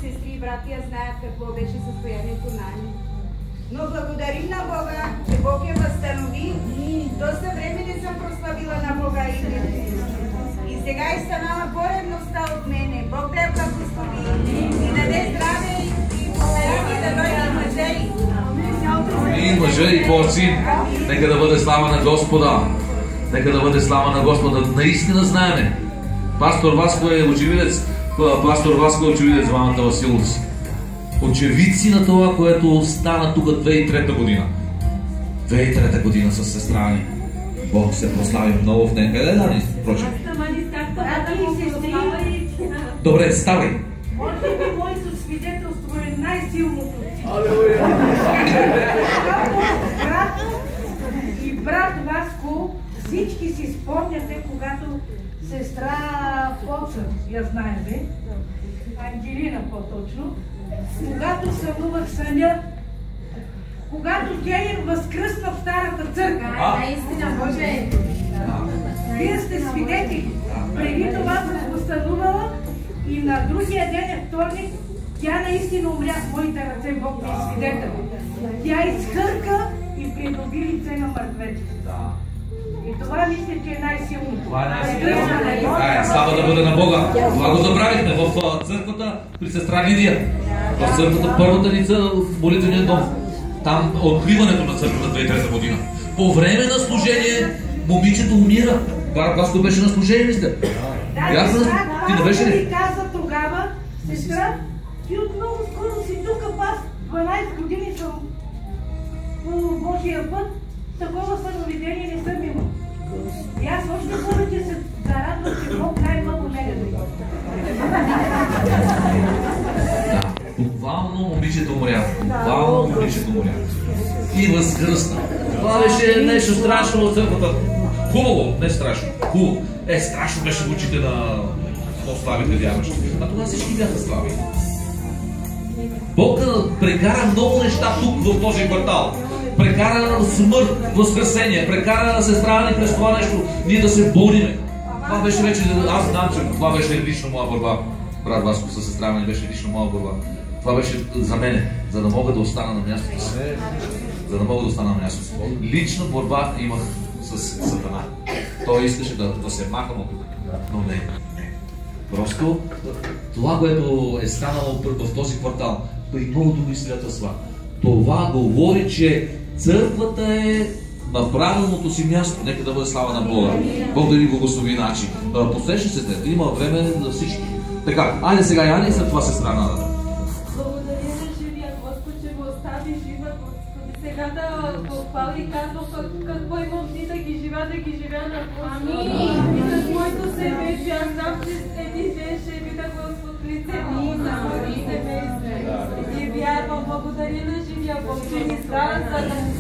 сестри и братия знаят какво беше състоянието на Ани. Но благодарим на Бога, че Бог я възстанови. Доста време не съм прославила на Бога и сега е станала поредността от мене. Бог да я благослови и даде здраве и поверени да дойде мъже. Амин, мъже и порци. Нека да бъде слава на Господа. Нека да бъде слава на Господа. Наистина знаеме. Пастор Васко е очевидец. Пастор Васко е очевидец в Аната Василовци. Очевидци на това, което стана тук 2003 година. 2003 година с сестра Ани. Бог се прослави много в нея. Къде е Ани? Впрочем. Добре, ставай. Може би моето свидетелство е най-силното. И брат Васко, всички си спомняте, когато сестра Фоца, я знаете, Ангелина по-точно, когато сънувах съня, когато тя я възкръсна в старата църква. Наистина, Боже. Вие сте свидетели. Преди това съм го сънувала и на другия ден е вторник, тя наистина умря в моите ръце, Бог ми е свидетел. Тя изхърка и придоби лице на мъртвече. И това мисля, че е най-силното. Това е най-силното. Слава да бъде на Бога. Това го забравихме в църквата при сестра Лидия. В църквата, първата лица в молитвения дом. Там откриването на църквата 2003 година. По време на служение момичето умира. Брат Васко беше на служение, мисля. Да, сестра, ти не беше ли? Каза тогава, сестра, ти от много скоро си тук, аз 12 години съм по Божия път, такова съновидение не съм имал. И аз още повече се зарадвам, че Бог най-много мене дойде. Да, буквално момичето умря. Буквално момичето умря. И възкръсна. Това беше нещо страшно от църквата. Хубаво, не страшно. Хубаво. Страшно беше в очите на славите вярващи. А тогава всички бяха слави. Бог прекара много неща тук в този квартал. Прекара смърт, възкресение, прекара сестра Ани през това нещо. Ние да се бориме. Това беше вече, аз знам, че това беше лично моя борба. Брат Васко със сестра Ани беше лично моя борба. Това беше за мене, за да мога да остана на мястото си. За да мога да остана на мястото си. Лична борба имах с Сатана. Той искаше да се махам от тук. Но не. Просто това, което е станало в този квартал, и много други свидетелства, това говори, че църквата е на правилното си място. Нека да бъде слава на Бога. Бог да ни благослови начин. Посреща се те, има време за всички. Така, айде сега Яни и след това сестра Нада. Благодаря на живия Господ, че го остави жива, Господи. Сега да отпали казва какво имам ти да ги живя на Господ. И с моето семейство, аз знам, че един ден ще видя Господ лице му за моите семейство. И вярвам, благодаря на живия Бог, че ни става, за да му